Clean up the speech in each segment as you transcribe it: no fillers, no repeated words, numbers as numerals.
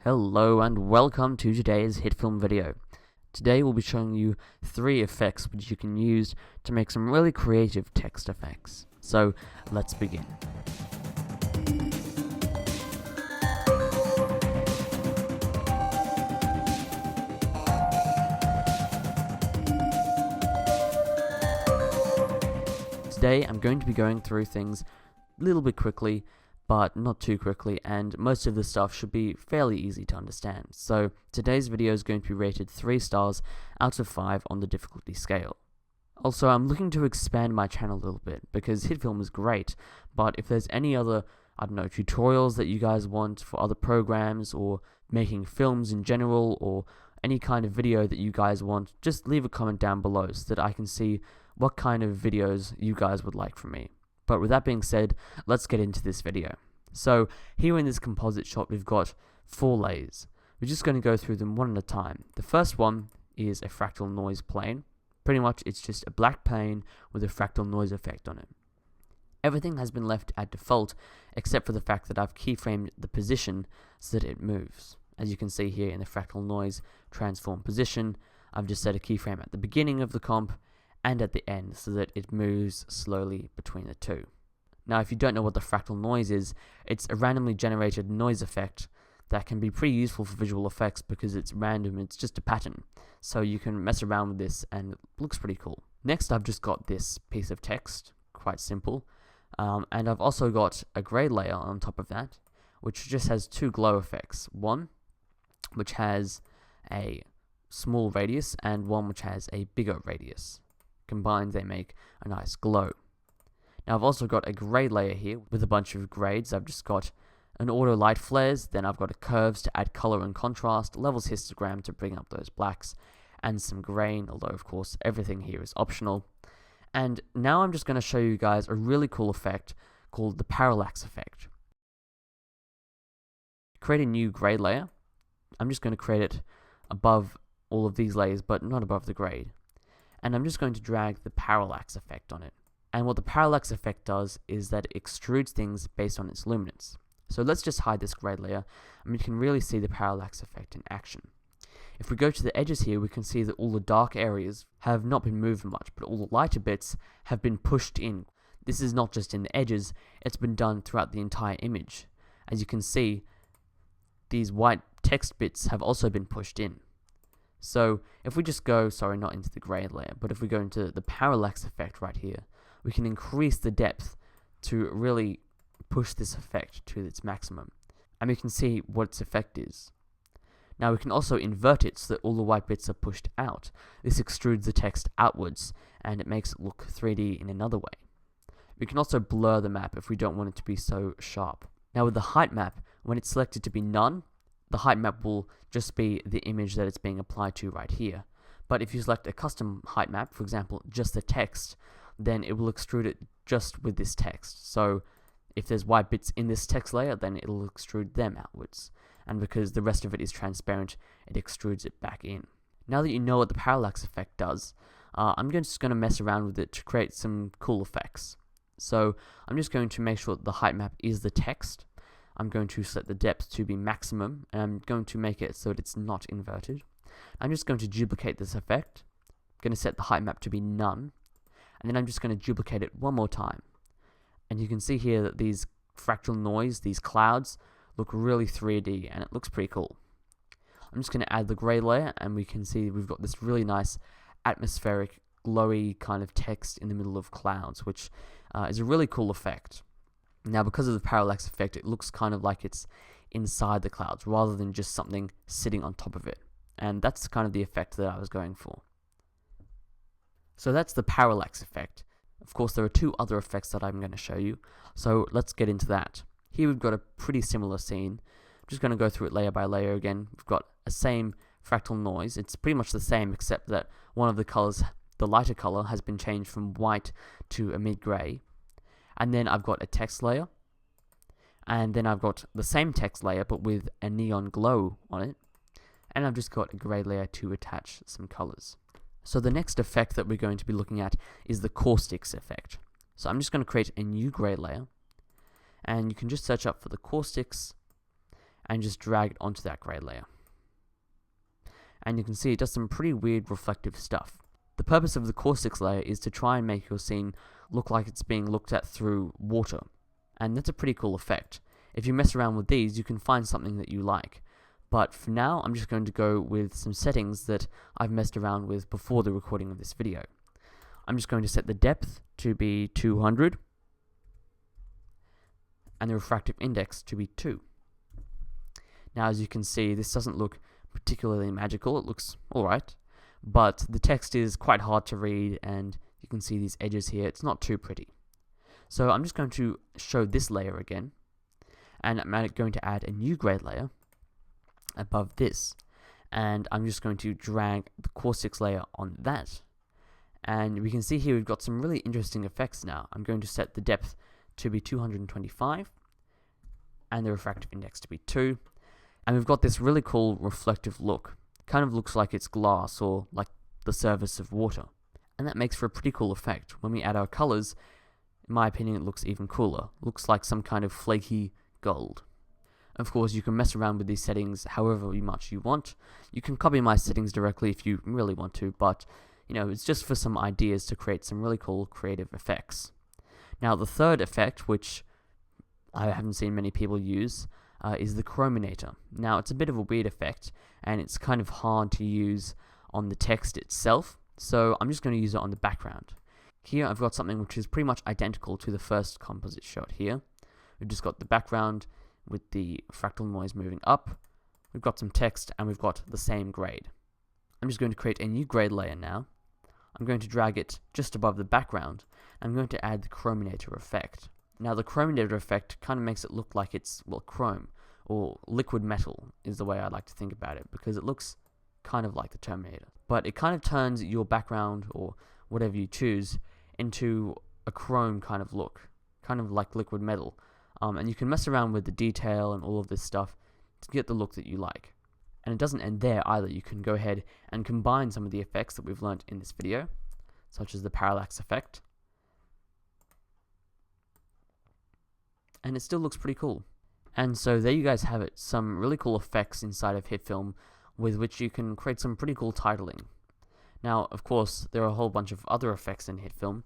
Hello and welcome to today's Hitfilm video. Today we'll be showing you 3 effects which you can use to make some really creative text effects. So let's begin. Today I'm going to be going through things a little bit quickly, but not too quickly, and most of the stuff should be fairly easy to understand. So today's video is going to be rated 3 stars out of 5 on the difficulty scale. Also, I'm looking to expand my channel a little bit, because Hitfilm is great, but if there's any other, tutorials that you guys want for other programs, or making films in general, or any kind of video that you guys want, just leave a comment down below so that I can see what kind of videos you guys would like from me. But with that being said, let's get into this video. So here in this composite shot we've got 4 layers. We're just going to go through them one at a time. The first one is a fractal noise plane. Pretty much it's just a black plane with a fractal noise effect on it. Everything has been left at default except for the fact that I've keyframed the position so that it moves. As you can see here in the fractal noise transform position, I've just set a keyframe at the beginning of the comp and at the end so that it moves slowly between the two. Now if you don't know what the fractal noise is, it's a randomly generated noise effect that can be pretty useful for visual effects because it's random, it's just a pattern. So you can mess around with this and it looks pretty cool. Next I've just got this piece of text, quite simple, and I've also got a grey layer on top of that, which just has 2 glow effects. One which has a small radius and one which has a bigger radius. Combined they make a nice glow. Now I've also got a grey layer here with a bunch of grades. I've just got an auto light flares, then I've got a curves to add color and contrast, levels histogram to bring up those blacks, and some grain, although of course everything here is optional. And now I'm just going to show you guys a really cool effect called the Parallax Effect. Create a new grey layer. I'm just going to create it above all of these layers, but not above the grade. And I'm just going to drag the parallax effect on it. And what the parallax effect does is that it extrudes things based on its luminance. So let's just hide this grey layer, and we can really see the parallax effect in action. If we go to the edges here, we can see that all the dark areas have not been moved much, but all the lighter bits have been pushed in. This is not just in the edges, it's been done throughout the entire image. As you can see, these white text bits have also been pushed in. So if we just go, not into the grey layer, but if we go into the parallax effect right here, we can increase the depth to really push this effect to its maximum. And we can see what its effect is. Now we can also invert it so that all the white bits are pushed out. This extrudes the text outwards and it makes it look 3D in another way. We can also blur the map if we don't want it to be so sharp. Now with the height map, when it's selected to be none, the height map will just be the image that it's being applied to right here. But if you select a custom height map, for example, just the text, then it will extrude it just with this text. So if there's white bits in this text layer, then it'll extrude them outwards. And because the rest of it is transparent, it extrudes it back in. Now that you know what the parallax effect does, I'm just going to mess around with it to create some cool effects. So I'm just going to make sure that the height map is the text. I'm going to set the depth to be maximum, and I'm going to make it so that it's not inverted. I'm just going to duplicate this effect. I'm going to set the height map to be none, and then I'm just going to duplicate it one more time. And you can see here that these fractal noise, these clouds, look really 3D, and it looks pretty cool. I'm just going to add the grey layer, and we can see we've got this really nice atmospheric, glowy kind of text in the middle of clouds, which is a really cool effect. Now because of the parallax effect, it looks kind of like it's inside the clouds rather than just something sitting on top of it. And that's kind of the effect that I was going for. So that's the parallax effect. Of course there are 2 other effects that I'm going to show you, so let's get into that. Here we've got a pretty similar scene. I'm just going to go through it layer by layer again. We've got a same fractal noise. It's pretty much the same except that one of the colors, the lighter color, has been changed from white to a mid-grey. And then I've got a text layer, and then I've got the same text layer but with a neon glow on it, and I've just got a grey layer to attach some colors. So the next effect that we're going to be looking at is the Caustics effect. So I'm just going to create a new grey layer, and you can just search up for the Caustics, and just drag it onto that grey layer. And you can see it does some pretty weird reflective stuff. The purpose of the caustics layer is to try and make your scene look like it's being looked at through water, and that's a pretty cool effect. If you mess around with these, you can find something that you like. But for now, I'm just going to go with some settings that I've messed around with before the recording of this video. I'm just going to set the depth to be 200, and the refractive index to be 2. Now, as you can see, this doesn't look particularly magical. It looks alright, but the text is quite hard to read, and you can see these edges here. It's not too pretty. So I'm just going to show this layer again, and I'm going to add a new grey layer above this, and I'm just going to drag the caustics layer on that, and we can see here we've got some really interesting effects now. I'm going to set the depth to be 225 and the refractive index to be 2, and we've got this really cool reflective look. Kind of looks like it's glass or like the surface of water, and that makes for a pretty cool effect. When we add our colors, in my opinion, it looks even cooler. Looks like some kind of flaky gold. Of course, you can mess around with these settings however much you want. You can copy my settings directly if you really want to, but it's just for some ideas to create some really cool creative effects. Now, the third effect, which I haven't seen many people use, is the Chromenator. Now, it's a bit of a weird effect, and it's kind of hard to use on the text itself, so I'm just going to use it on the background. Here, I've got something which is pretty much identical to the first composite shot here. We've just got the background with the fractal noise moving up, we've got some text, and we've got the same grade. I'm just going to create a new grade layer now. I'm going to drag it just above the background. I'm going to add the Chromenator effect. Now, the Chromenator effect kind of makes it look like it's, well, chrome, or liquid metal is the way I like to think about it, because it looks kind of like the Terminator. But it kind of turns your background, or whatever you choose, into a chrome kind of look, kind of like liquid metal. And you can mess around with the detail and all of this stuff to get the look that you like. And it doesn't end there either. You can go ahead and combine some of the effects that we've learnt in this video, such as the Parallax Effect. And it still looks pretty cool. And so there you guys have it, some really cool effects inside of Hitfilm with which you can create some pretty cool titling. Now, of course, there are a whole bunch of other effects in Hitfilm,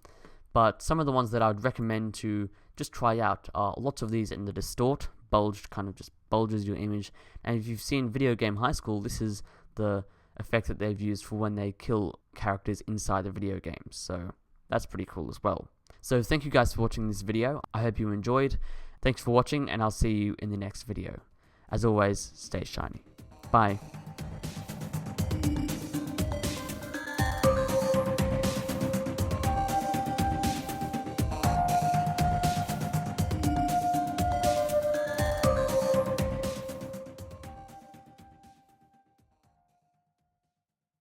but some of the ones that I would recommend to just try out are lots of these in the distort, bulged, kind of just bulges your image. And if you've seen Video Game High School, this is the effect that they've used for when they kill characters inside the video games. So that's pretty cool as well. So thank you guys for watching this video. I hope you enjoyed. Thanks for watching, and I'll see you in the next video. As always, stay shiny. Bye.